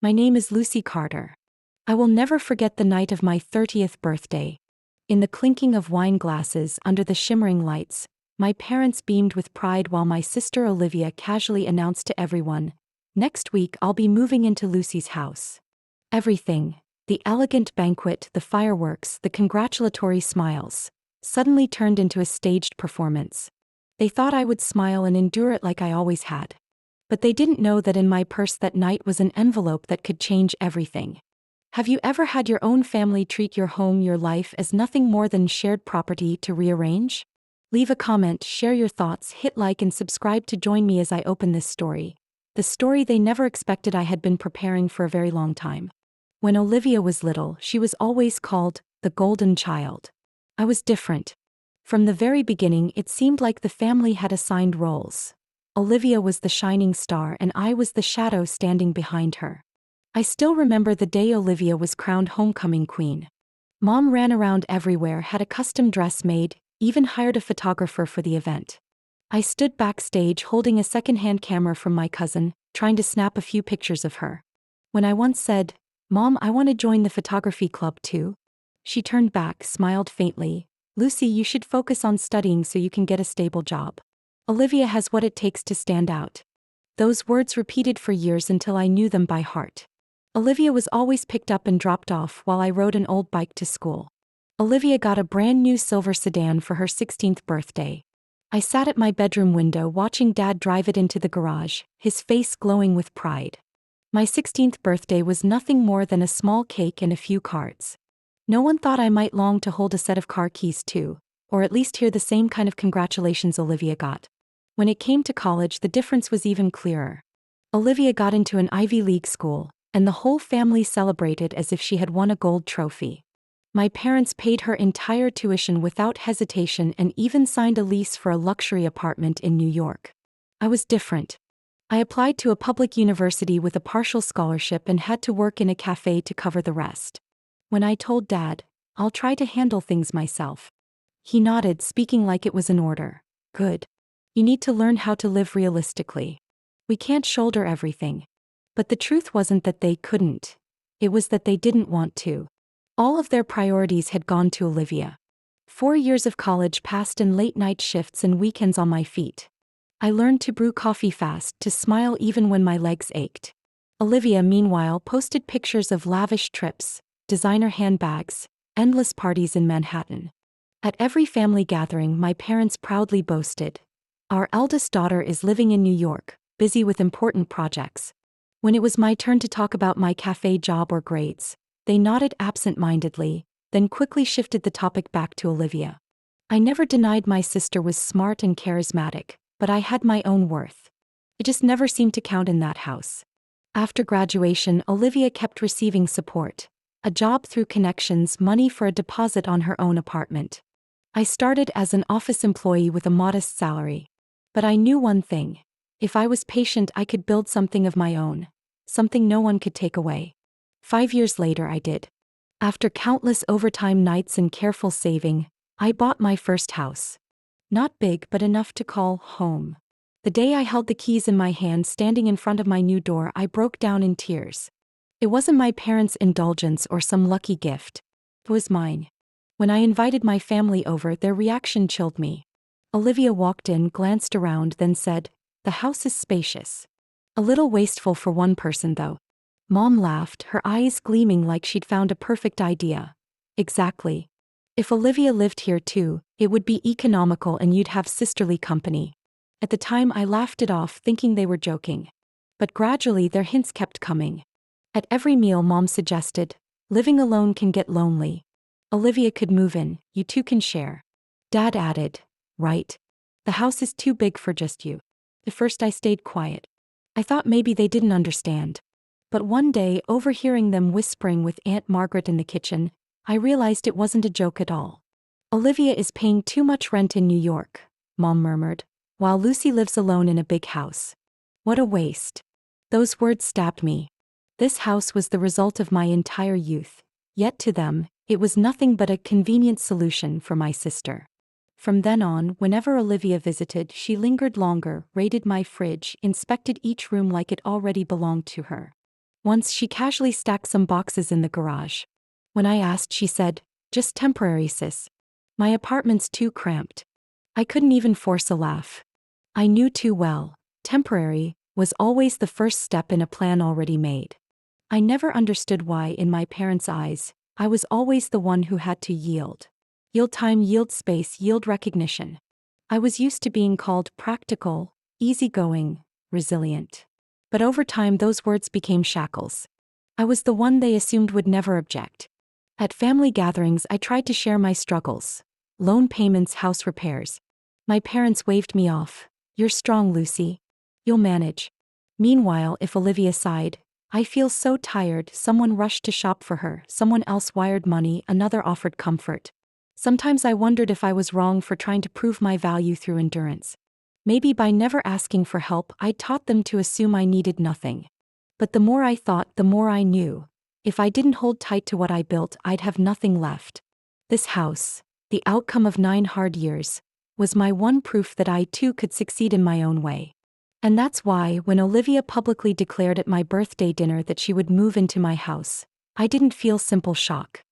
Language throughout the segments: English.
My name is Lucy Carter. I will never forget the night of my 30th birthday. In the clinking of wine glasses under the shimmering lights, my parents beamed with pride while my sister Olivia casually announced to everyone, "Next week I'll be moving into Lucy's house." Everything, the elegant banquet, the fireworks, the congratulatory smiles, suddenly turned into a staged performance. They thought I would smile and endure it like I always had. But they didn't know that in my purse that night was an envelope that could change everything. Have you ever had your own family treat your home, your life as nothing more than shared property to rearrange? Leave a comment, share your thoughts, hit like and subscribe to join me as I open this story. The story they never expected I had been preparing for a very long time. When Olivia was little, she was always called the golden child. I was different. From the very beginning, it seemed like the family had assigned roles. Olivia was the shining star and I was the shadow standing behind her. I still remember the day Olivia was crowned homecoming queen. Mom ran around everywhere, had a custom dress made, even hired a photographer for the event. I stood backstage holding a secondhand camera from my cousin, trying to snap a few pictures of her. When I once said, "Mom, I want to join the photography club too," she turned back, smiled faintly. "Lucy, you should focus on studying so you can get a stable job. Olivia has what it takes to stand out." Those words repeated for years until I knew them by heart. Olivia was always picked up and dropped off while I rode an old bike to school. Olivia got a brand new silver sedan for her 16th birthday. I sat at my bedroom window watching Dad drive it into the garage, his face glowing with pride. My 16th birthday was nothing more than a small cake and a few cards. No one thought I might long to hold a set of car keys too, or at least hear the same kind of congratulations Olivia got. When it came to college, the difference was even clearer. Olivia got into an Ivy League school, and the whole family celebrated as if she had won a gold trophy. My parents paid her entire tuition without hesitation and even signed a lease for a luxury apartment in New York. I was different. I applied to a public university with a partial scholarship and had to work in a cafe to cover the rest. When I told Dad, "I'll try to handle things myself," he nodded, speaking like it was an order. "Good. You need to learn how to live realistically. We can't shoulder everything." But the truth wasn't that they couldn't. It was that they didn't want to. All of their priorities had gone to Olivia. 4 years of college passed in late night shifts and weekends on my feet. I learned to brew coffee fast, to smile even when my legs ached. Olivia, meanwhile, posted pictures of lavish trips, designer handbags, endless parties in Manhattan. At every family gathering, my parents proudly boasted, "Our eldest daughter is living in New York, busy with important projects." When it was my turn to talk about my cafe job or grades, they nodded absent-mindedly, then quickly shifted the topic back to Olivia. I never denied my sister was smart and charismatic, but I had my own worth. It just never seemed to count in that house. After graduation, Olivia kept receiving support. A job through connections, money for a deposit on her own apartment. I started as an office employee with a modest salary. But I knew one thing. If I was patient, I could build something of my own. Something no one could take away. 5 years later, I did. After countless overtime nights and careful saving, I bought my first house. Not big, but enough to call home. The day I held the keys in my hand standing in front of my new door, I broke down in tears. It wasn't my parents' indulgence or some lucky gift. It was mine. When I invited my family over, their reaction chilled me. Olivia walked in, glanced around, then said, "The house is spacious. A little wasteful for one person, though." Mom laughed, her eyes gleaming like she'd found a perfect idea. "Exactly. If Olivia lived here too, it would be economical and you'd have sisterly company." At the time, I laughed it off, thinking they were joking. But gradually, their hints kept coming. At every meal, Mom suggested, "Living alone can get lonely. Olivia could move in, you two can share." Dad added, "Right. The house is too big for just you." At first, I stayed quiet. I thought maybe they didn't understand. But one day, overhearing them whispering with Aunt Margaret in the kitchen, I realized it wasn't a joke at all. "Olivia is paying too much rent in New York," Mom murmured, "while Lucy lives alone in a big house. What a waste." Those words stabbed me. This house was the result of my entire youth, yet to them, it was nothing but a convenient solution for my sister. From then on, whenever Olivia visited, she lingered longer, raided my fridge, inspected each room like it already belonged to her. Once she casually stacked some boxes in the garage. When I asked, she said, "Just temporary, sis. My apartment's too cramped." I couldn't even force a laugh. I knew too well, temporary was always the first step in a plan already made. I never understood why, in my parents' eyes, I was always the one who had to yield. Yield time, yield space, yield recognition. I was used to being called practical, easygoing, resilient. But over time, those words became shackles. I was the one they assumed would never object. At family gatherings, I tried to share my struggles. Loan payments, house repairs. My parents waved me off. "You're strong, Lucy. You'll manage." Meanwhile, if Olivia sighed, "I feel so tired," someone rushed to shop for her, someone else wired money, another offered comfort. Sometimes I wondered if I was wrong for trying to prove my value through endurance. Maybe by never asking for help, I taught them to assume I needed nothing. But the more I thought, the more I knew. If I didn't hold tight to what I built, I'd have nothing left. This house, the outcome of 9 hard years, was my one proof that I too could succeed in my own way. And that's why, when Olivia publicly declared at my birthday dinner that she would move into my house, I didn't feel simple shock.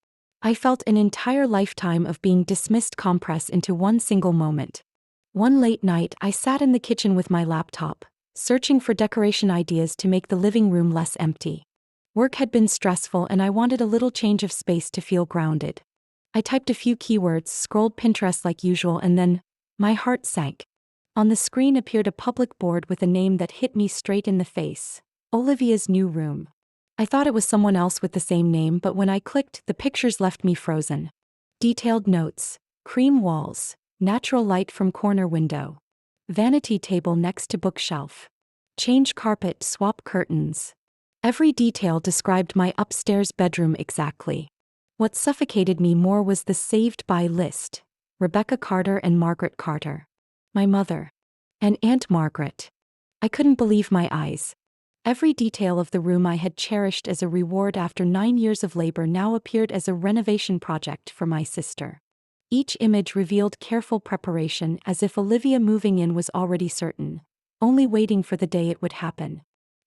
I felt an entire lifetime of being dismissed compress into one single moment. One late night, I sat in the kitchen with my laptop, searching for decoration ideas to make the living room less empty. Work had been stressful and I wanted a little change of space to feel grounded. I typed a few keywords, scrolled Pinterest like usual, and then, my heart sank. On the screen appeared a public board with a name that hit me straight in the face: Olivia's new room. I thought it was someone else with the same name, but when I clicked, the pictures left me frozen. Detailed notes, cream walls, natural light from corner window, vanity table next to bookshelf, change carpet, swap curtains. Every detail described my upstairs bedroom exactly. What suffocated me more was the saved by list: Rebecca Carter and Margaret Carter. My mother. And Aunt Margaret. I couldn't believe my eyes. Every detail of the room I had cherished as a reward after 9 years of labor now appeared as a renovation project for my sister. Each image revealed careful preparation, as if Olivia moving in was already certain, only waiting for the day it would happen.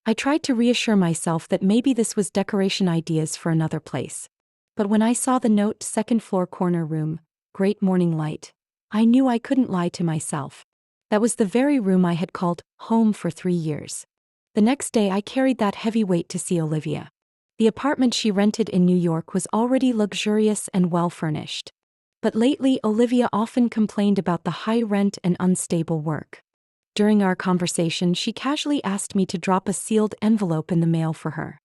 I tried to reassure myself that maybe this was decoration ideas for another place. But when I saw the note, "Second floor corner room, great morning light," I knew I couldn't lie to myself. That was the very room I had called home for 3 years. The next day I carried that heavy weight to see Olivia. The apartment she rented in New York was already luxurious and well-furnished. But lately Olivia often complained about the high rent and unstable work. During our conversation, she casually asked me to drop a sealed envelope in the mail for her.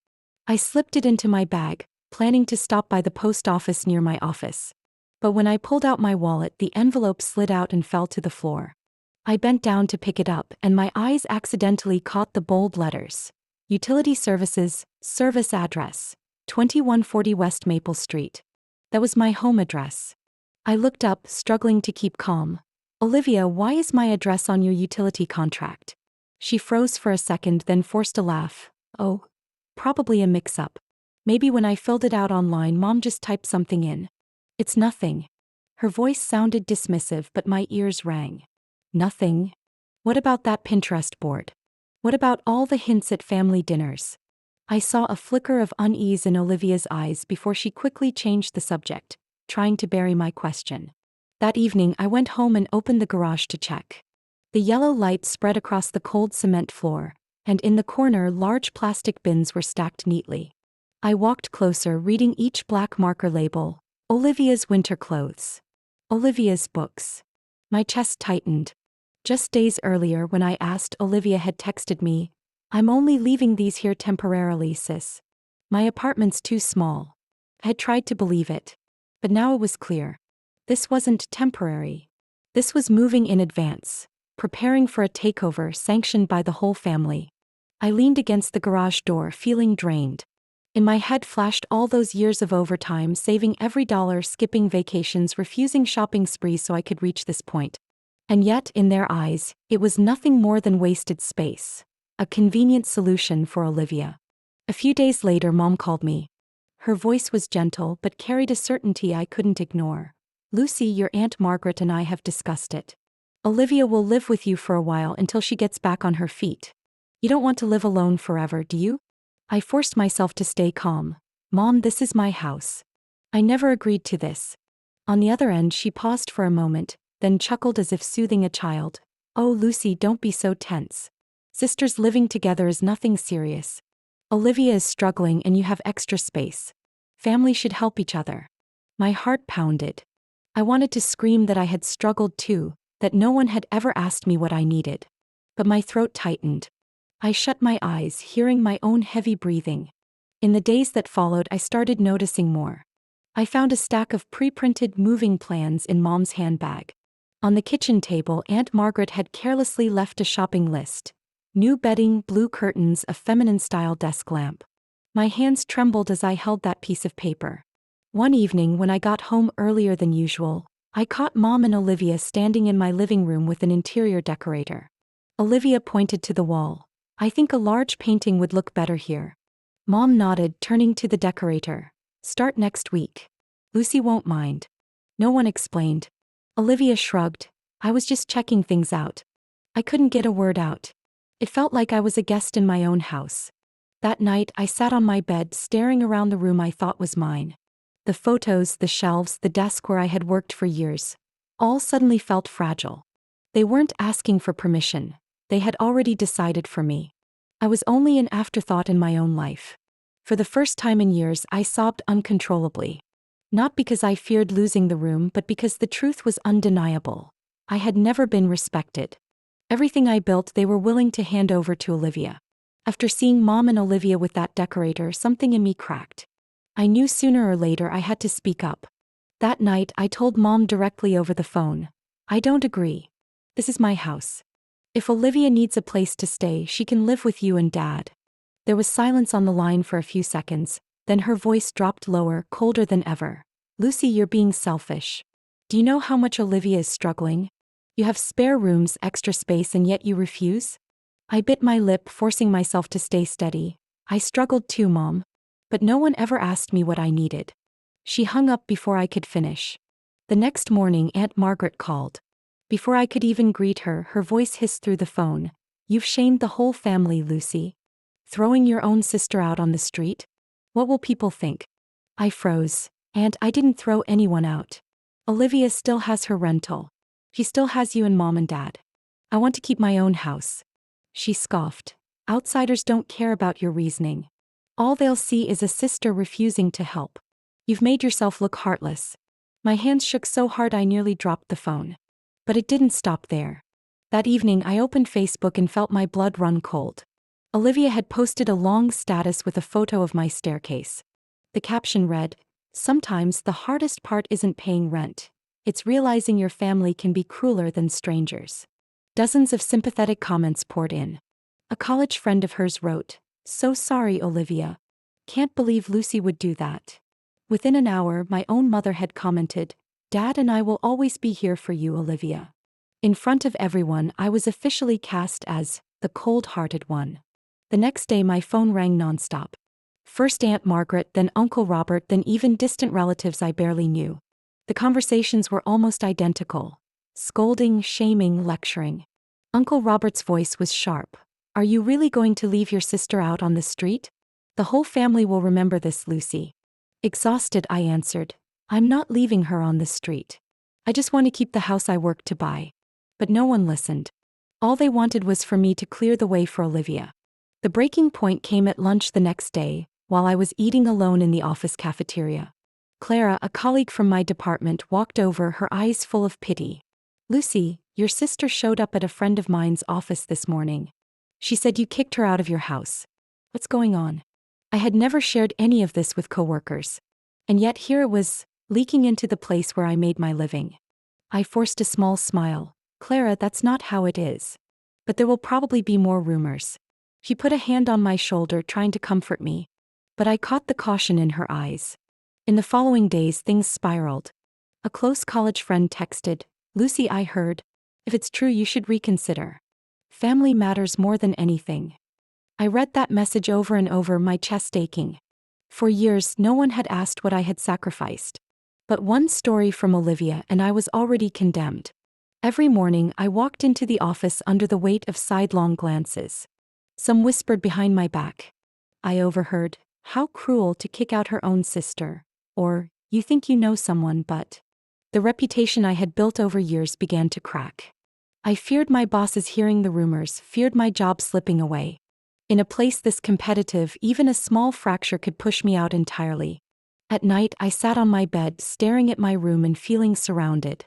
I slipped it into my bag, planning to stop by the post office near my office. But when I pulled out my wallet, the envelope slid out and fell to the floor. I bent down to pick it up, and my eyes accidentally caught the bold letters: Utility Services, Service Address, 2140 West Maple Street. That was my home address. I looked up, struggling to keep calm. "Olivia, why is my address on your utility contract?" She froze for a second, then forced a laugh. "Oh, probably a mix-up. Maybe when I filled it out online, Mom just typed something in. It's nothing." Her voice sounded dismissive, but my ears rang. Nothing? What about that Pinterest board? What about all the hints at family dinners? I saw a flicker of unease in Olivia's eyes before she quickly changed the subject, trying to bury my question. That evening, I went home and opened the garage to check. The yellow light spread across the cold cement floor, and in the corner, large plastic bins were stacked neatly. I walked closer, reading each black marker label: Olivia's winter clothes. Olivia's books. My chest tightened. Just days earlier, when I asked, Olivia had texted me, "I'm only leaving these here temporarily, sis. My apartment's too small." I had tried to believe it. But now it was clear. This wasn't temporary. This was moving in advance, preparing for a takeover sanctioned by the whole family. I leaned against the garage door, feeling drained. In my head flashed all those years of overtime, saving every dollar, skipping vacations, refusing shopping sprees so I could reach this point. And yet, in their eyes, it was nothing more than wasted space. A convenient solution for Olivia. A few days later, Mom called me. Her voice was gentle but carried a certainty I couldn't ignore. "Lucy, your Aunt Margaret and I have discussed it. Olivia will live with you for a while until she gets back on her feet. You don't want to live alone forever, do you?" I forced myself to stay calm. Mom, this is my house. I never agreed to this. On the other end, she paused for a moment, then chuckled as if soothing a child. Oh, Lucy, don't be so tense. Sisters living together is nothing serious. Olivia is struggling and you have extra space. Family should help each other. My heart pounded. I wanted to scream that I had struggled too, that no one had ever asked me what I needed. But my throat tightened. I shut my eyes, hearing my own heavy breathing. In the days that followed, I started noticing more. I found a stack of pre-printed moving plans in Mom's handbag. On the kitchen table, Aunt Margaret had carelessly left a shopping list. New bedding, blue curtains, a feminine-style desk lamp. My hands trembled as I held that piece of paper. One evening when I got home earlier than usual, I caught Mom and Olivia standing in my living room with an interior decorator. Olivia pointed to the wall. I think a large painting would look better here. Mom nodded, turning to the decorator. Start next week. Lucy won't mind. No one explained. Olivia shrugged. I was just checking things out. I couldn't get a word out. It felt like I was a guest in my own house. That night, I sat on my bed staring around the room I thought was mine. The photos, the shelves, the desk where I had worked for years, all suddenly felt fragile. They weren't asking for permission. They had already decided for me. I was only an afterthought in my own life. For the first time in years, I sobbed uncontrollably. Not because I feared losing the room, but because the truth was undeniable. I had never been respected. Everything I built, they were willing to hand over to Olivia. After seeing Mom and Olivia with that decorator, something in me cracked. I knew sooner or later I had to speak up. That night, I told Mom directly over the phone. I don't agree. This is my house. If Olivia needs a place to stay, she can live with you and Dad. There was silence on the line for a few seconds, then her voice dropped lower, colder than ever. Lucy, you're being selfish. Do you know how much Olivia is struggling? You have spare rooms, extra space, and yet you refuse? I bit my lip, forcing myself to stay steady. I struggled too, Mom. But no one ever asked me what I needed. She hung up before I could finish. The next morning, Aunt Margaret called. Before I could even greet her, her voice hissed through the phone. You've shamed the whole family, Lucy. Throwing your own sister out on the street? What will people think? I froze. Aunt, I didn't throw anyone out. Olivia still has her rental. She still has you and Mom and Dad. I want to keep my own house. She scoffed. Outsiders don't care about your reasoning. All they'll see is a sister refusing to help. You've made yourself look heartless. My hands shook so hard I nearly dropped the phone. But it didn't stop there. That evening I opened Facebook and felt my blood run cold. Olivia had posted a long status with a photo of my staircase. The caption read, "Sometimes the hardest part isn't paying rent. It's realizing your family can be crueler than strangers." Dozens of sympathetic comments poured in. A college friend of hers wrote, "So sorry, Olivia. Can't believe Lucy would do that." Within an hour, my own mother had commented, "Dad and I will always be here for you, Olivia." In front of everyone, I was officially cast as the cold-hearted one. The next day, my phone rang nonstop. First Aunt Margaret, then Uncle Robert, then even distant relatives I barely knew. The conversations were almost identical. Scolding, shaming, lecturing. Uncle Robert's voice was sharp. "Are you really going to leave your sister out on the street? The whole family will remember this, Lucy." Exhausted, I answered, "I'm not leaving her on the street. I just want to keep the house I worked to buy." But no one listened. All they wanted was for me to clear the way for Olivia. The breaking point came at lunch the next day, while I was eating alone in the office cafeteria. Clara, a colleague from my department, walked over, her eyes full of pity. "Lucy, your sister showed up at a friend of mine's office this morning. She said you kicked her out of your house. What's going on?" I had never shared any of this with coworkers. And yet here it was, leaking into the place where I made my living. I forced a small smile. "Clara, that's not how it is. But there will probably be more rumors." She put a hand on my shoulder, trying to comfort me. But I caught the caution in her eyes. In the following days, things spiraled. A close college friend texted, "Lucy, I heard. If it's true, you should reconsider. Family matters more than anything." I read that message over and over, my chest aching. For years, no one had asked what I had sacrificed. But one story from Olivia and I was already condemned. Every morning, I walked into the office under the weight of sidelong glances. Some whispered behind my back, I overheard, "How cruel to kick out her own sister," or, "You think you know someone but..." The reputation I had built over years began to crack. I feared my bosses hearing the rumors, feared my job slipping away. In a place this competitive, even a small fracture could push me out entirely. At night, I sat on my bed, staring at my room and feeling surrounded.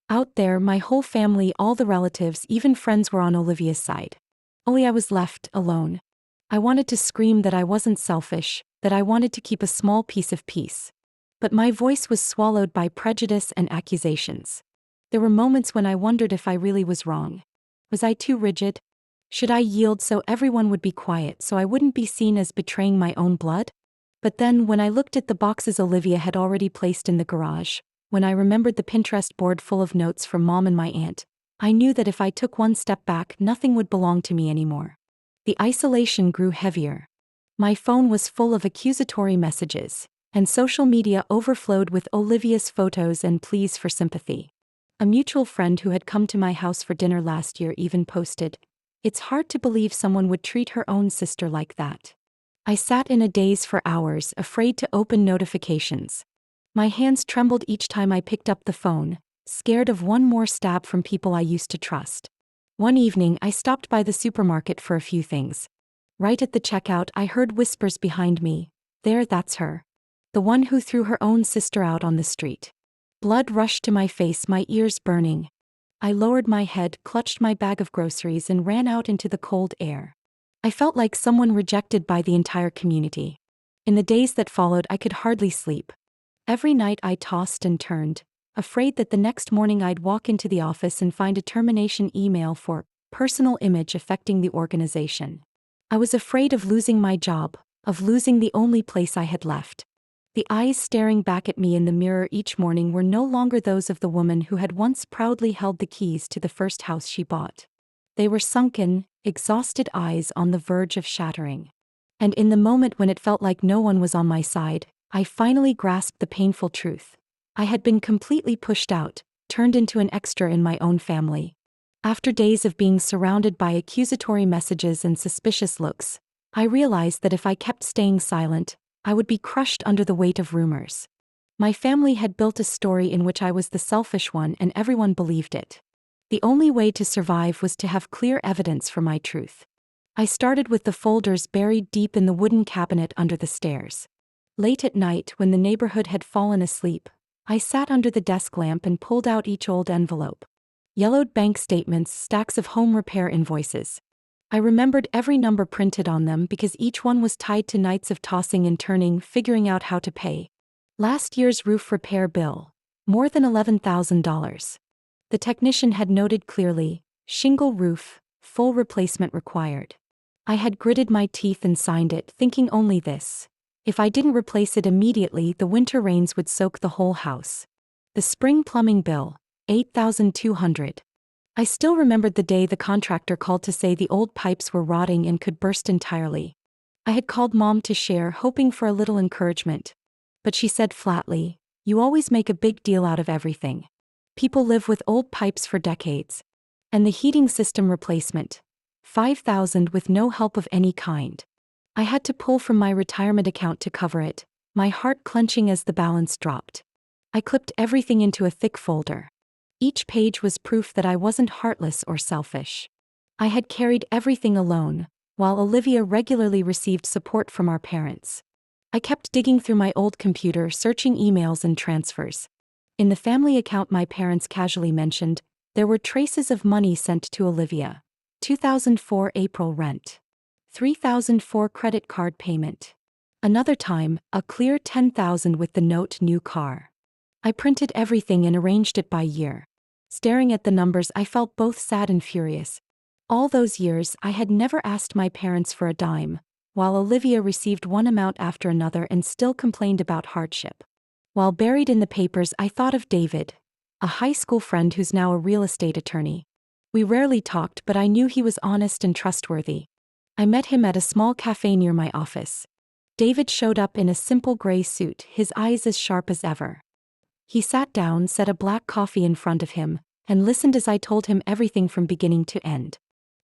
Out there, my whole family, all the relatives, even friends were on Olivia's side. Only I was left alone. I wanted to scream that I wasn't selfish, that I wanted to keep a small piece of peace. But my voice was swallowed by prejudice and accusations. There were moments when I wondered if I really was wrong. Was I too rigid? Should I yield so everyone would be quiet, so I wouldn't be seen as betraying my own blood? But then, when I looked at the boxes Olivia had already placed in the garage, when I remembered the Pinterest board full of notes from Mom and my aunt, I knew that if I took one step back, nothing would belong to me anymore. The isolation grew heavier. My phone was full of accusatory messages, and social media overflowed with Olivia's photos and pleas for sympathy. A mutual friend who had come to my house for dinner last year even posted, "It's hard to believe someone would treat her own sister like that." I sat in a daze for hours, afraid to open notifications. My hands trembled each time I picked up the phone, scared of one more stab from people I used to trust. One evening, I stopped by the supermarket for a few things. Right at the checkout, I heard whispers behind me. "There, that's her. The one who threw her own sister out on the street." Blood rushed to my face, my ears burning. I lowered my head, clutched my bag of groceries, and ran out into the cold air. I felt like someone rejected by the entire community. In the days that followed, I could hardly sleep. Every night I tossed and turned, afraid that the next morning I'd walk into the office and find a termination email for personal image affecting the organization. I was afraid of losing my job, of losing the only place I had left. The eyes staring back at me in the mirror each morning were no longer those of the woman who had once proudly held the keys to the first house she bought. They were sunken, exhausted eyes on the verge of shattering. And in the moment when it felt like no one was on my side, I finally grasped the painful truth. I had been completely pushed out, turned into an extra in my own family. After days of being surrounded by accusatory messages and suspicious looks, I realized that if I kept staying silent, I would be crushed under the weight of rumors. My family had built a story in which I was the selfish one and everyone believed it. The only way to survive was to have clear evidence for my truth. I started with the folders buried deep in the wooden cabinet under the stairs. Late at night, when the neighborhood had fallen asleep, I sat under the desk lamp and pulled out each old envelope. Yellowed bank statements, stacks of home repair invoices. I remembered every number printed on them because each one was tied to nights of tossing and turning, figuring out how to pay. Last year's roof repair bill, more than $11,000. The technician had noted clearly, "Shingle roof, full replacement required." I had gritted my teeth and signed it, thinking only this: if I didn't replace it immediately, the winter rains would soak the whole house. The spring plumbing bill, $8,200. I still remembered the day the contractor called to say the old pipes were rotting and could burst entirely. I had called Mom to share, hoping for a little encouragement. But she said flatly, "You always make a big deal out of everything. People live with old pipes for decades. And the heating system replacement, $5,000 with no help of any kind." I had to pull from my retirement account to cover it, my heart clenching as the balance dropped. I clipped everything into a thick folder. Each page was proof that I wasn't heartless or selfish. I had carried everything alone, while Olivia regularly received support from our parents. I kept digging through my old computer, searching emails and transfers. In the family account my parents casually mentioned, there were traces of money sent to Olivia. 2004 April rent. 3004 credit card payment. Another time, a clear 10,000 with the note "new car." I printed everything and arranged it by year. Staring at the numbers, I felt both sad and furious. All those years, I had never asked my parents for a dime, while Olivia received one amount after another and still complained about hardship. While buried in the papers, I thought of David, a high school friend who's now a real estate attorney. We rarely talked, but I knew he was honest and trustworthy. I met him at a small cafe near my office. David showed up in a simple gray suit, his eyes as sharp as ever. He sat down, set a black coffee in front of him, and listened as I told him everything from beginning to end.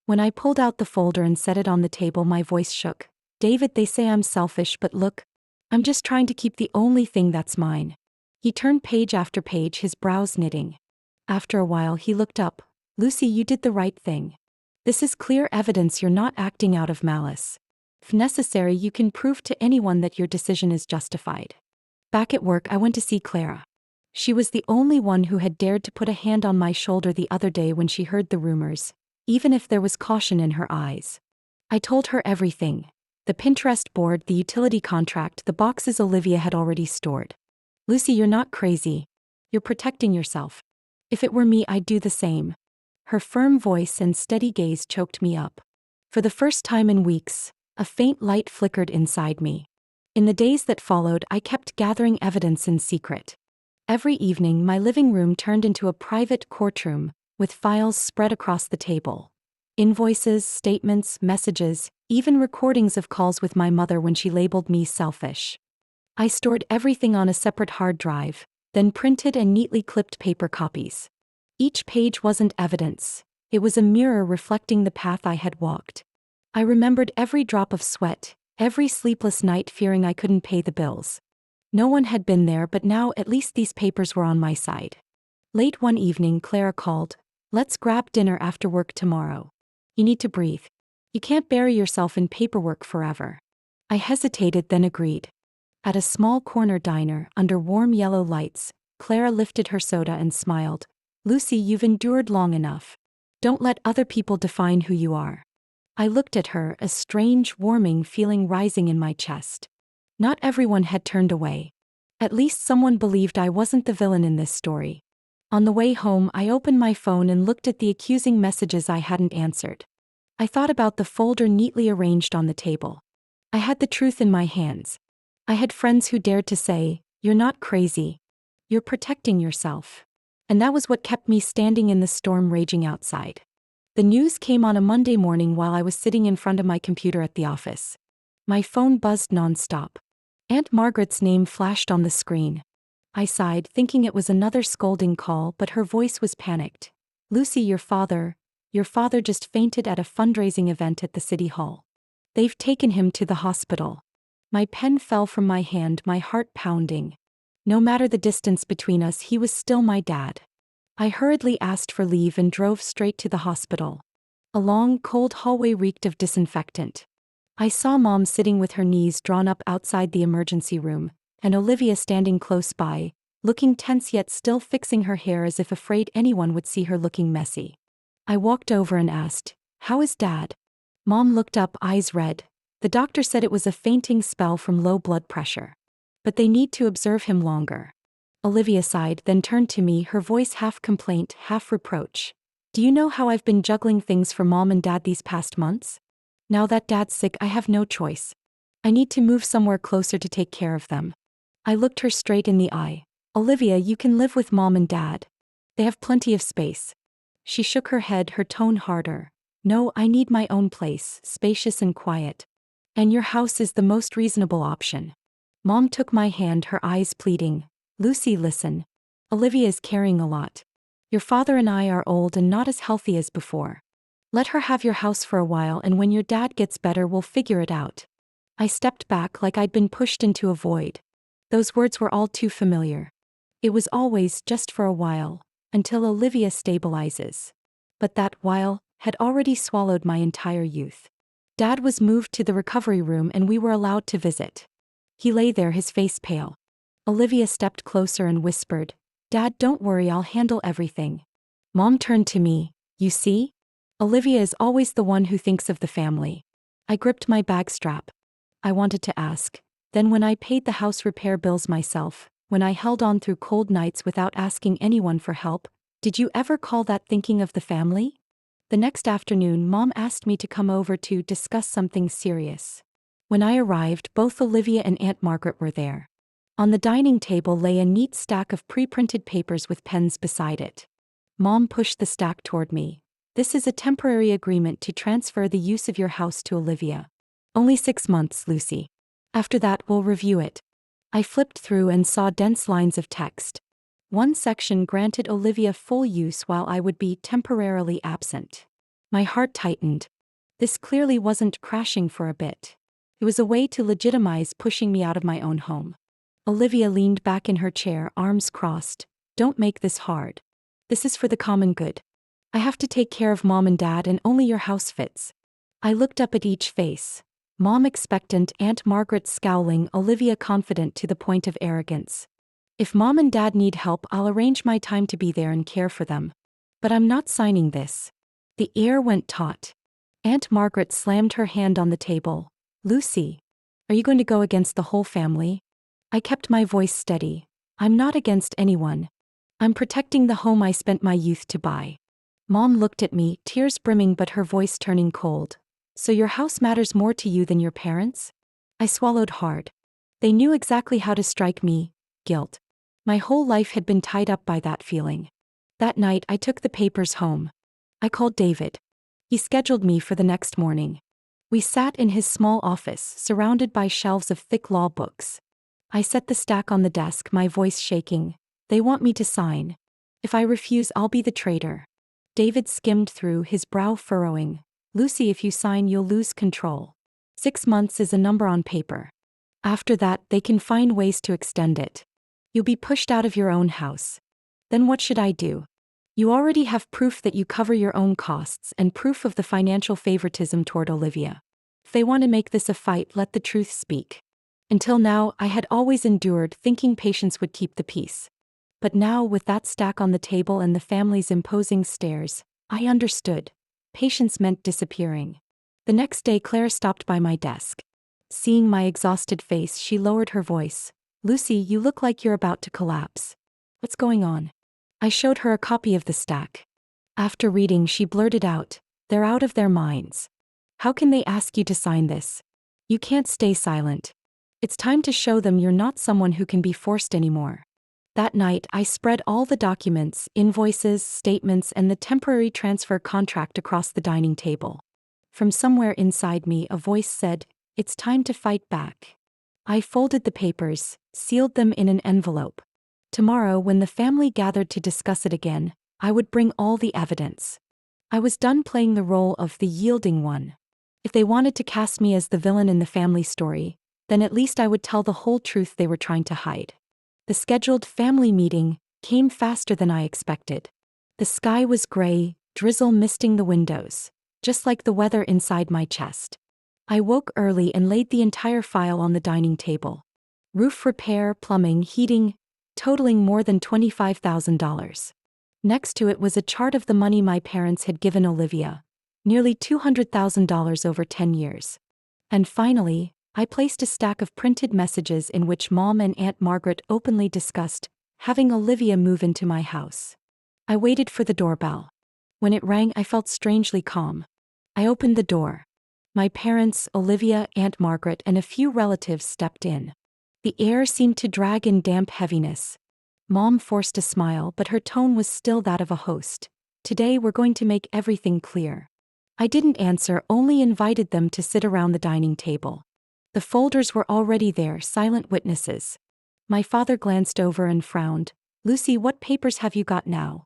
When I pulled out the folder and set it on the table, my voice shook. David, they say I'm selfish, but look, I'm just trying to keep the only thing that's mine. He turned page after page, his brows knitting. After a while, he looked up. Lucy, you did the right thing. This is clear evidence you're not acting out of malice. If necessary, you can prove to anyone that your decision is justified. Back at work, I went to see Clara. She was the only one who had dared to put a hand on my shoulder the other day when she heard the rumors, even if there was caution in her eyes. I told her everything. The Pinterest board, the utility contract, the boxes Olivia had already stored. Lucy, you're not crazy. You're protecting yourself. If it were me, I'd do the same. Her firm voice and steady gaze choked me up. For the first time in weeks, a faint light flickered inside me. In the days that followed, I kept gathering evidence in secret. Every evening, my living room turned into a private courtroom, with files spread across the table. Invoices, statements, messages, even recordings of calls with my mother when she labeled me selfish. I stored everything on a separate hard drive, then printed and neatly clipped paper copies. Each page wasn't evidence. It was a mirror reflecting the path I had walked. I remembered every drop of sweat, every sleepless night fearing I couldn't pay the bills. No one had been there, but now at least these papers were on my side. Late one evening, Clara called. Let's grab dinner after work tomorrow. You need to breathe. You can't bury yourself in paperwork forever. I hesitated, then agreed. At a small corner diner, under warm yellow lights, Clara lifted her soda and smiled. Lucy, you've endured long enough. Don't let other people define who you are. I looked at her, a strange, warming feeling rising in my chest. Not everyone had turned away. At least someone believed I wasn't the villain in this story. On the way home, I opened my phone and looked at the accusing messages I hadn't answered. I thought about the folder neatly arranged on the table. I had the truth in my hands. I had friends who dared to say, "You're not crazy. You're protecting yourself." And that was what kept me standing in the storm raging outside. The news came on a Monday morning while I was sitting in front of my computer at the office. My phone buzzed nonstop. Aunt Margaret's name flashed on the screen. I sighed, thinking it was another scolding call, but her voice was panicked. Lucy, your father just fainted at a fundraising event at the city hall. They've taken him to the hospital. My pen fell from my hand, my heart pounding. No matter the distance between us, he was still my dad. I hurriedly asked for leave and drove straight to the hospital. A long, cold hallway reeked of disinfectant. I saw Mom sitting with her knees drawn up outside the emergency room, and Olivia standing close by, looking tense yet still fixing her hair as if afraid anyone would see her looking messy. I walked over and asked, "How is Dad?" Mom looked up, eyes red. The doctor said it was a fainting spell from low blood pressure. But they need to observe him longer. Olivia sighed, then turned to me, her voice half complaint, half reproach. Do you know how I've been juggling things for Mom and Dad these past months? Now that Dad's sick, I have no choice. I need to move somewhere closer to take care of them. I looked her straight in the eye. Olivia, you can live with Mom and Dad. They have plenty of space. She shook her head, her tone harder. No, I need my own place, spacious and quiet. And your house is the most reasonable option. Mom took my hand, her eyes pleading. Lucy, listen. Olivia is carrying a lot. Your father and I are old and not as healthy as before. Let her have your house for a while, and when your dad gets better, we'll figure it out. I stepped back like I'd been pushed into a void. Those words were all too familiar. It was always just for a while, until Olivia stabilizes. But that while had already swallowed my entire youth. Dad was moved to the recovery room and we were allowed to visit. He lay there, his face pale. Olivia stepped closer and whispered, Dad, don't worry, I'll handle everything. Mom turned to me. You see? Olivia is always the one who thinks of the family. I gripped my bag strap. I wanted to ask. Then when I paid the house repair bills myself, when I held on through cold nights without asking anyone for help, did you ever call that thinking of the family? The next afternoon, Mom asked me to come over to discuss something serious. When I arrived, both Olivia and Aunt Margaret were there. On the dining table lay a neat stack of pre-printed papers with pens beside it. Mom pushed the stack toward me. This is a temporary agreement to transfer the use of your house to Olivia. Only 6 months, Lucy. After that, we'll review it. I flipped through and saw dense lines of text. One section granted Olivia full use while I would be temporarily absent. My heart tightened. This clearly wasn't crashing for a bit. It was a way to legitimize pushing me out of my own home. Olivia leaned back in her chair, arms crossed. Don't make this hard. This is for the common good. I have to take care of Mom and Dad, and only your house fits. I looked up at each face. Mom expectant, Aunt Margaret scowling, Olivia confident to the point of arrogance. If Mom and Dad need help, I'll arrange my time to be there and care for them. But I'm not signing this. The air went taut. Aunt Margaret slammed her hand on the table. Lucy, are you going to go against the whole family? I kept my voice steady. I'm not against anyone. I'm protecting the home I spent my youth to buy. Mom looked at me, tears brimming but her voice turning cold. So your house matters more to you than your parents? I swallowed hard. They knew exactly how to strike me, guilt. My whole life had been tied up by that feeling. That night I took the papers home. I called David. He scheduled me for the next morning. We sat in his small office, surrounded by shelves of thick law books. I set the stack on the desk, my voice shaking. They want me to sign. If I refuse, I'll be the traitor. David skimmed through, his brow furrowing. Lucy, if you sign, you'll lose control. 6 months is a number on paper. After that, they can find ways to extend it. You'll be pushed out of your own house. Then what should I do? You already have proof that you cover your own costs and proof of the financial favoritism toward Olivia. If they want to make this a fight, let the truth speak. Until now, I had always endured, thinking patience would keep the peace. But now, with that stack on the table and the family's imposing stares, I understood. Patience meant disappearing. The next day, Claire stopped by my desk. Seeing my exhausted face, she lowered her voice. Lucy, you look like you're about to collapse. What's going on? I showed her a copy of the stack. After reading, she blurted out, they're out of their minds. How can they ask you to sign this? You can't stay silent. It's time to show them you're not someone who can be forced anymore. That night, I spread all the documents, invoices, statements, and the temporary transfer contract across the dining table. From somewhere inside me, a voice said, it's time to fight back. I folded the papers, sealed them in an envelope. Tomorrow, when the family gathered to discuss it again, I would bring all the evidence. I was done playing the role of the yielding one. If they wanted to cast me as the villain in the family story, then at least I would tell the whole truth they were trying to hide. The scheduled family meeting came faster than I expected. The sky was gray, drizzle misting the windows, just like the weather inside my chest. I woke early and laid the entire file on the dining table. Roof repair, plumbing, heating, totaling more than $25,000. Next to it was a chart of the money my parents had given Olivia, nearly $200,000 over 10 years. And finally, I placed a stack of printed messages in which Mom and Aunt Margaret openly discussed having Olivia move into my house. I waited for the doorbell. When it rang, I felt strangely calm. I opened the door. My parents, Olivia, Aunt Margaret, and a few relatives stepped in. The air seemed to drag in damp heaviness. Mom forced a smile, but her tone was still that of a host. Today we're going to make everything clear. I didn't answer, only invited them to sit around the dining table. The folders were already there, silent witnesses. My father glanced over and frowned. Lucy, what papers have you got now?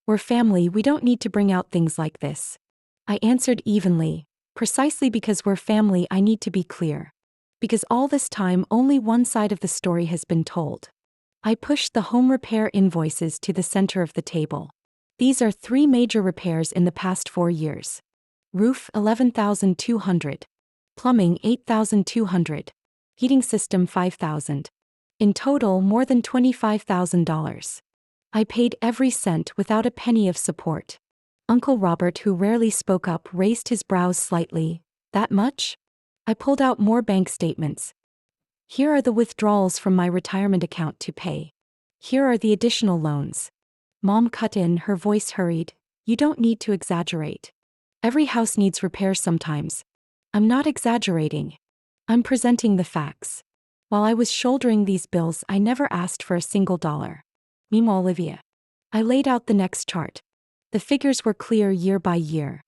We're family, we don't need to bring out things like this. I answered evenly. Precisely because we're family, I need to be clear. Because all this time, only one side of the story has been told. I pushed the home repair invoices to the center of the table. These are 3 major repairs in the past 4 years. Roof, $11,200. Plumbing, $8,200. Heating system, $5,000. In total, more than $25,000. I paid every cent without a penny of support. Uncle Robert, who rarely spoke up, raised his brows slightly. That much? I pulled out more bank statements. Here are the withdrawals from my retirement account to pay. Here are the additional loans. Mom cut in, her voice hurried. You don't need to exaggerate. Every house needs repairs sometimes. I'm not exaggerating. I'm presenting the facts. While I was shouldering these bills, I never asked for a single dollar. Meanwhile, Olivia. I laid out the next chart. The figures were clear year by year.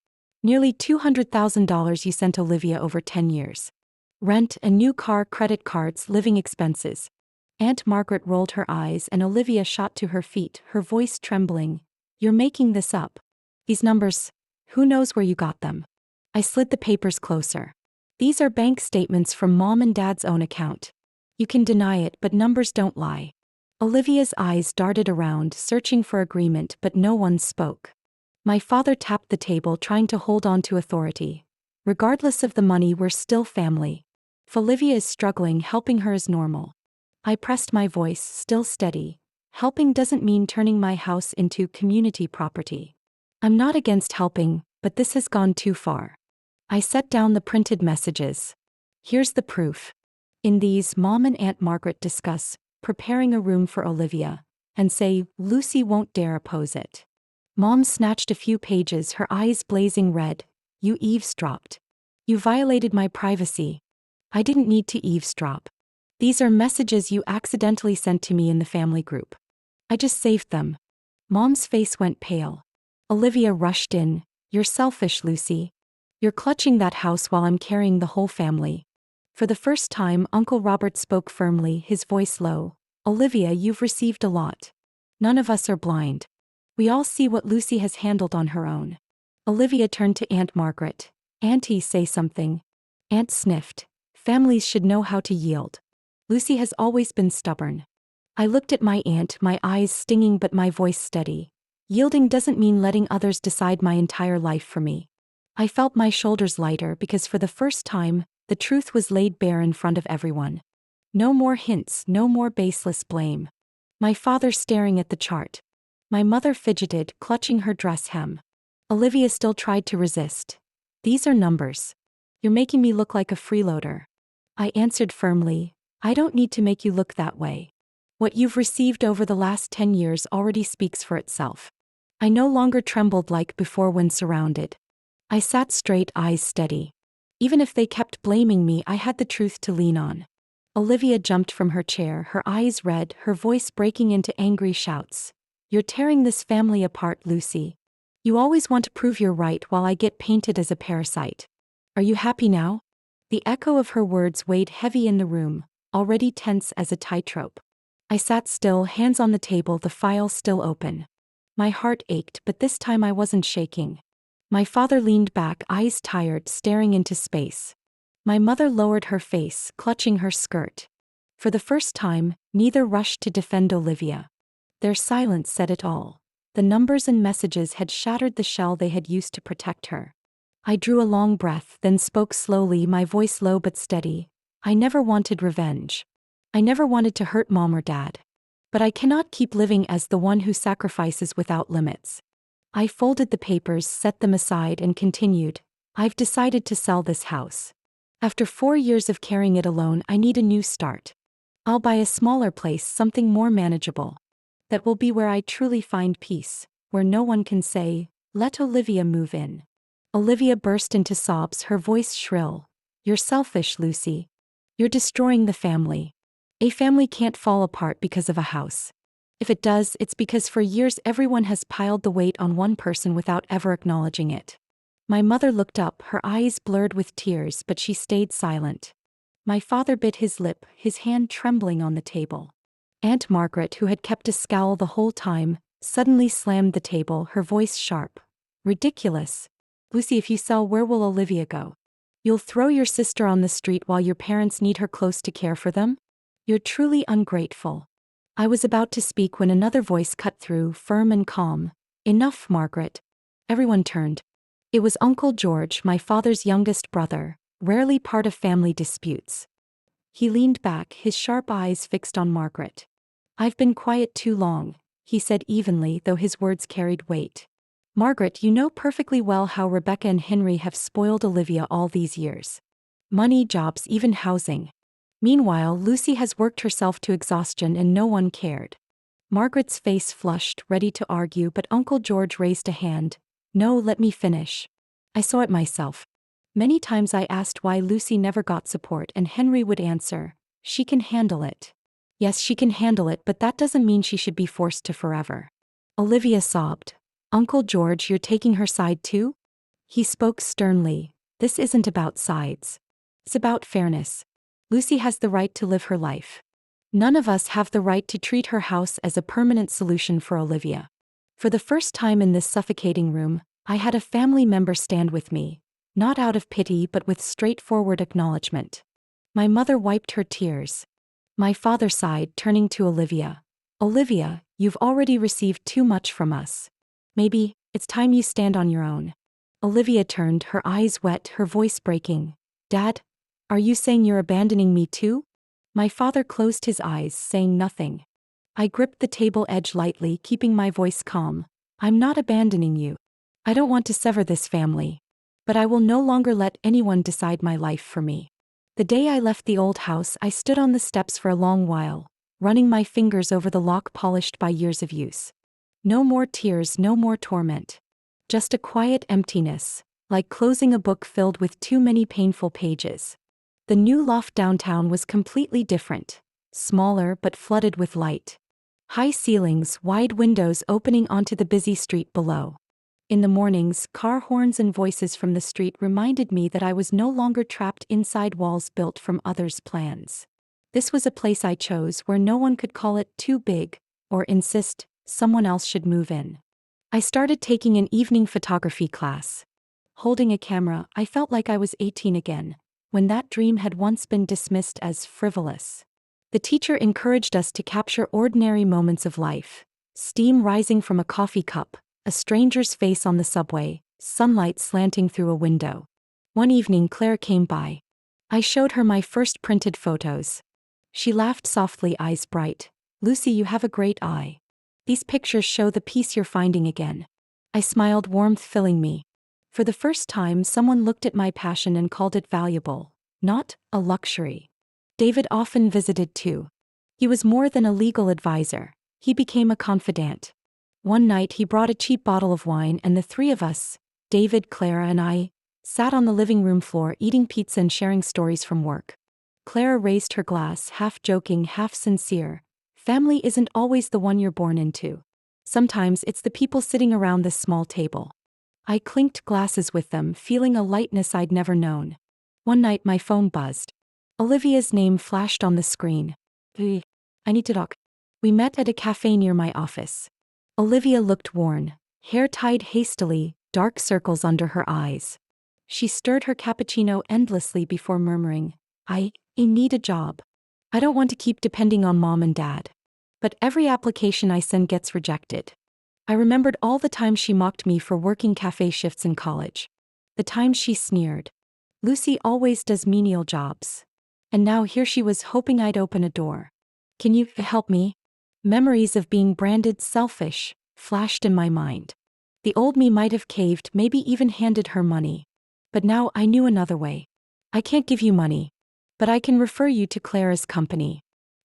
Nearly $200,000 you sent Olivia over 10 years. Rent, a new car, credit cards, living expenses. Aunt Margaret rolled her eyes and Olivia shot to her feet, her voice trembling. You're making this up. These numbers, who knows where you got them? I slid the papers closer. These are bank statements from Mom and Dad's own account. You can deny it, but numbers don't lie. Olivia's eyes darted around, searching for agreement, but no one spoke. My father tapped the table, trying to hold on to authority. Regardless of the money, we're still family. If Olivia is struggling, helping her is normal. I pressed my voice, still steady. Helping doesn't mean turning my house into community property. I'm not against helping, but this has gone too far. I set down the printed messages. Here's the proof. In these, Mom and Aunt Margaret discuss preparing a room for Olivia, and say Lucy won't dare oppose it. Mom snatched a few pages, her eyes blazing red. You eavesdropped. You violated my privacy. I didn't need to eavesdrop. These are messages you accidentally sent to me in the family group. I just saved them. Mom's face went pale. Olivia rushed in. You're selfish, Lucy. You're clutching that house while I'm carrying the whole family. For the first time, Uncle Robert spoke firmly, his voice low. Olivia, you've received a lot. None of us are blind. We all see what Lucy has handled on her own. Olivia turned to Aunt Margaret. Auntie, say something. Aunt sniffed. Families should know how to yield. Lucy has always been stubborn. I looked at my aunt, my eyes stinging but my voice steady. Yielding doesn't mean letting others decide my entire life for me. I felt my shoulders lighter because for the first time, the truth was laid bare in front of everyone. No more hints, no more baseless blame. My father staring at the chart. My mother fidgeted, clutching her dress hem. Olivia still tried to resist. These are numbers. You're making me look like a freeloader. I answered firmly, I don't need to make you look that way. What you've received over the last 10 years already speaks for itself. I no longer trembled like before when surrounded. I sat straight, eyes steady. Even if they kept blaming me, I had the truth to lean on. Olivia jumped from her chair, her eyes red, her voice breaking into angry shouts. You're tearing this family apart, Lucy. You always want to prove you're right while I get painted as a parasite. Are you happy now? The echo of her words weighed heavy in the room, already tense as a tightrope. I sat still, hands on the table, the file still open. My heart ached, but this time I wasn't shaking. My father leaned back, eyes tired, staring into space. My mother lowered her face, clutching her skirt. For the first time, neither rushed to defend Olivia. Their silence said it all. The numbers and messages had shattered the shell they had used to protect her. I drew a long breath, then spoke slowly, my voice low but steady. I never wanted revenge. I never wanted to hurt Mom or Dad. But I cannot keep living as the one who sacrifices without limits. I folded the papers, set them aside, and continued. I've decided to sell this house. After 4 years of carrying it alone, I need a new start. I'll buy a smaller place, something more manageable. That will be where I truly find peace, where no one can say, let Olivia move in. Olivia burst into sobs, her voice shrill. You're selfish, Lucy. You're destroying the family. A family can't fall apart because of a house. If it does, it's because for years everyone has piled the weight on one person without ever acknowledging it. My mother looked up, her eyes blurred with tears, but she stayed silent. My father bit his lip, his hand trembling on the table. Aunt Margaret, who had kept a scowl the whole time, suddenly slammed the table, her voice sharp. Ridiculous. Lucy, if you sell, where will Olivia go? You'll throw your sister on the street while your parents need her close to care for them? You're truly ungrateful. I was about to speak when another voice cut through, firm and calm. Enough, Margaret. Everyone turned. It was Uncle George, my father's youngest brother, rarely part of family disputes. He leaned back, his sharp eyes fixed on Margaret. I've been quiet too long, he said evenly, though his words carried weight. Margaret, you know perfectly well how Rebecca and Henry have spoiled Olivia all these years. Money, jobs, even housing. Meanwhile, Lucy has worked herself to exhaustion and no one cared. Margaret's face flushed, ready to argue, but Uncle George raised a hand. No, let me finish. I saw it myself. Many times I asked why Lucy never got support, and Henry would answer, she can handle it. Yes, she can handle it, but that doesn't mean she should be forced to forever. Olivia sobbed. Uncle George, you're taking her side too? He spoke sternly. This isn't about sides. It's about fairness. Lucy has the right to live her life. None of us have the right to treat her house as a permanent solution for Olivia. For the first time in this suffocating room, I had a family member stand with me. not out of pity but with straightforward acknowledgement. My mother wiped her tears. My father sighed, turning to Olivia. Olivia, you've already received too much from us. Maybe it's time you stand on your own. Olivia turned, her eyes wet, her voice breaking. Dad, are you saying you're abandoning me too? My father closed his eyes, saying nothing. I gripped the table edge lightly, keeping my voice calm. I'm not abandoning you. I don't want to sever this family. But I will no longer let anyone decide my life for me. The day I left the old house, I stood on the steps for a long while, running my fingers over the lock polished by years of use. No more tears, no more torment. Just a quiet emptiness, like closing a book filled with too many painful pages. The new loft downtown was completely different, smaller but flooded with light. High ceilings, wide windows opening onto the busy street below. In the mornings, car horns and voices from the street reminded me that I was no longer trapped inside walls built from others' plans. This was a place I chose where no one could call it too big, or insist someone else should move in. I started taking an evening photography class. Holding a camera, I felt like I was 18 again, when that dream had once been dismissed as frivolous. The teacher encouraged us to capture ordinary moments of life: steam rising from a coffee cup, a stranger's face on the subway, sunlight slanting through a window. One evening, Claire came by. I showed her my first printed photos. She laughed softly, eyes bright. Lucy, you have a great eye. These pictures show the peace you're finding again. I smiled, warmth filling me. For the first time, someone looked at my passion and called it valuable, not a luxury. David often visited too. He was more than a legal advisor. He became a confidant. One night he brought a cheap bottle of wine and the three of us, David, Clara and I, sat on the living room floor eating pizza and sharing stories from work. Clara raised her glass, half joking, half sincere. Family isn't always the one you're born into. Sometimes it's the people sitting around this small table. I clinked glasses with them, feeling a lightness I'd never known. One night my phone buzzed. Olivia's name flashed on the screen. I need to talk. We met at a cafe near my office. Olivia looked worn, hair tied hastily, dark circles under her eyes. She stirred her cappuccino endlessly before murmuring, I need a job. I don't want to keep depending on mom and dad. But every application I send gets rejected. I remembered all the times she mocked me for working cafe shifts in college. The times she sneered. Lucy always does menial jobs. And now here she was hoping I'd open a door. Can you help me? Memories of being branded selfish flashed in my mind. The old me might have caved, maybe even handed her money. But now I knew another way. I can't give you money. But I can refer you to Clara's company.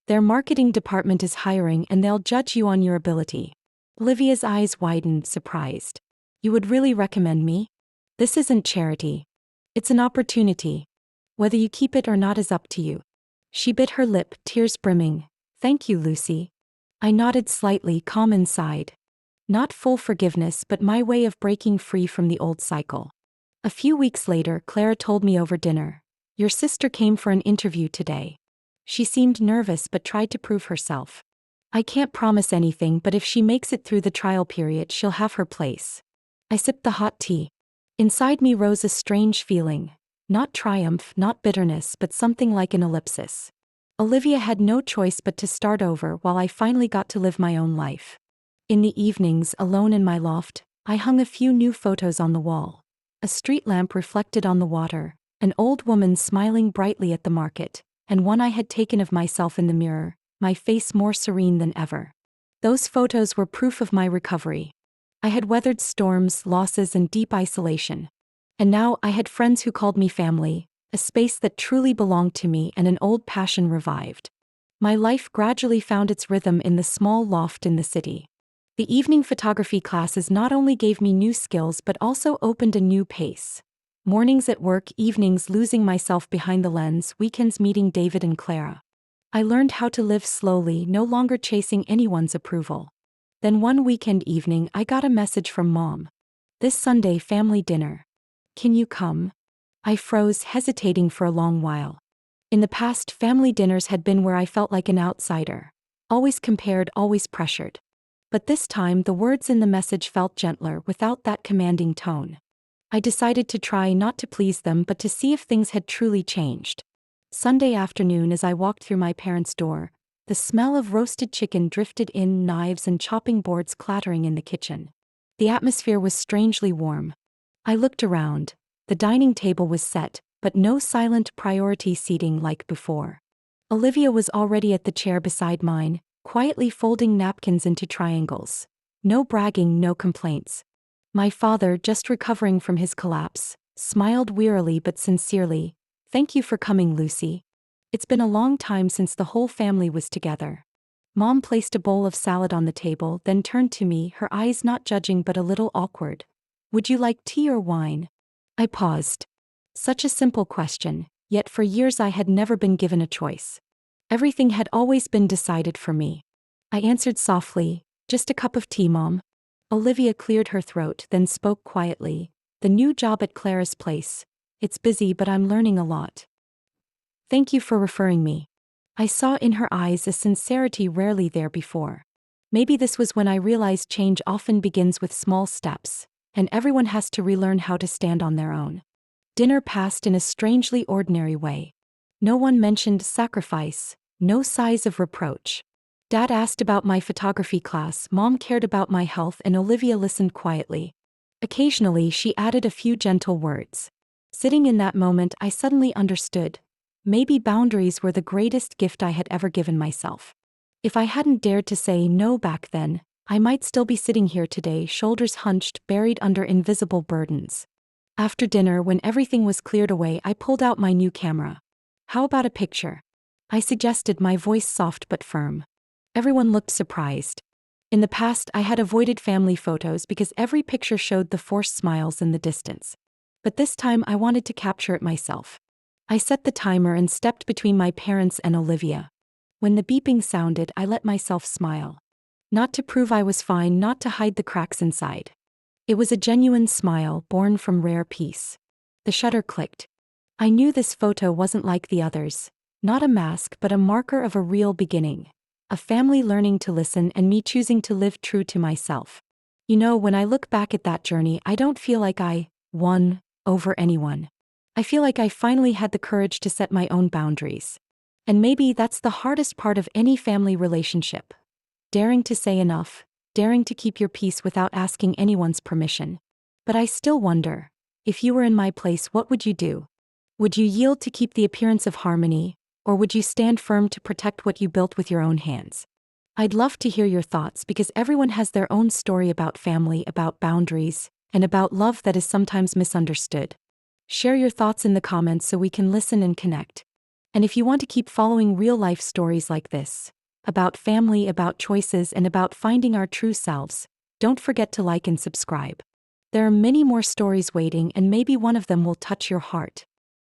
Their marketing department is hiring and they'll judge you on your ability. Olivia's eyes widened, surprised. You would really recommend me? This isn't charity. It's an opportunity. Whether you keep it or not is up to you. She bit her lip, tears brimming. Thank you, Lucy. I nodded slightly, calm inside. Not full forgiveness, but my way of breaking free from the old cycle. A few weeks later, Clara told me over dinner. Your sister came for an interview today. She seemed nervous but tried to prove herself. I can't promise anything, but if she makes it through the trial period, she'll have her place. I sipped the hot tea. Inside me rose a strange feeling. Not triumph, not bitterness, but something like an ellipsis. Olivia had no choice but to start over while I finally got to live my own life. In the evenings, alone in my loft, I hung a few new photos on the wall. A street lamp reflected on the water, an old woman smiling brightly at the market, and one I had taken of myself in the mirror, my face more serene than ever. Those photos were proof of my recovery. I had weathered storms, losses, and deep isolation. And now I had friends who called me family, a space that truly belonged to me, and an old passion revived. My life gradually found its rhythm in the small loft in the city. The evening photography classes not only gave me new skills but also opened a new pace. Mornings at work, evenings losing myself behind the lens, weekends meeting David and Clara. I learned how to live slowly, no longer chasing anyone's approval. Then one weekend evening I got a message from Mom. This Sunday, family dinner. Can you come? I froze, hesitating for a long while. In the past, family dinners had been where I felt like an outsider. Always compared, always pressured. But this time the words in the message felt gentler, without that commanding tone. I decided to try not to please them but to see if things had truly changed. Sunday afternoon, as I walked through my parents' door, the smell of roasted chicken drifted in, knives and chopping boards clattering in the kitchen. The atmosphere was strangely warm. I looked around. The dining table was set, but no silent priority seating like before. Olivia was already at the chair beside mine, quietly folding napkins into triangles. No bragging, no complaints. My father, just recovering from his collapse, smiled wearily but sincerely. "Thank you for coming, Lucy. It's been a long time since the whole family was together." Mom placed a bowl of salad on the table, then turned to me, her eyes not judging but a little awkward. "Would you like tea or wine?" I paused. Such a simple question, yet for years I had never been given a choice. Everything had always been decided for me. I answered softly, "Just a cup of tea, Mom." Olivia cleared her throat, then spoke quietly. "The new job at Clara's place. It's busy but I'm learning a lot. Thank you for referring me." I saw in her eyes a sincerity rarely there before. Maybe this was when I realized change often begins with small steps, and everyone has to relearn how to stand on their own. Dinner passed in a strangely ordinary way. No one mentioned sacrifice, no sighs of reproach. Dad asked about my photography class, Mom cared about my health, and Olivia listened quietly. Occasionally she added a few gentle words. Sitting in that moment, I suddenly understood. Maybe boundaries were the greatest gift I had ever given myself. If I hadn't dared to say no back then, I might still be sitting here today, shoulders hunched, buried under invisible burdens. After dinner, when everything was cleared away, I pulled out my new camera. "How about a picture?" I suggested, my voice soft but firm. Everyone looked surprised. In the past, I had avoided family photos because every picture showed the forced smiles in the distance. But this time I wanted to capture it myself. I set the timer and stepped between my parents and Olivia. When the beeping sounded, I let myself smile. Not to prove I was fine, not to hide the cracks inside. It was a genuine smile, born from rare peace. The shutter clicked. I knew this photo wasn't like the others. Not a mask, but a marker of a real beginning. A family learning to listen and me choosing to live true to myself. You know, when I look back at that journey, I don't feel like I won over anyone. I feel like I finally had the courage to set my own boundaries. And maybe that's the hardest part of any family relationship. Daring to say enough, daring to keep your peace without asking anyone's permission. But I still wonder, if you were in my place, what would you do? Would you yield to keep the appearance of harmony, or would you stand firm to protect what you built with your own hands? I'd love to hear your thoughts, because everyone has their own story about family, about boundaries, and about love that is sometimes misunderstood. Share your thoughts in the comments so we can listen and connect. And if you want to keep following real-life stories like this, about family, about choices, and about finding our true selves, don't forget to like and subscribe. There are many more stories waiting, and maybe one of them will touch your heart.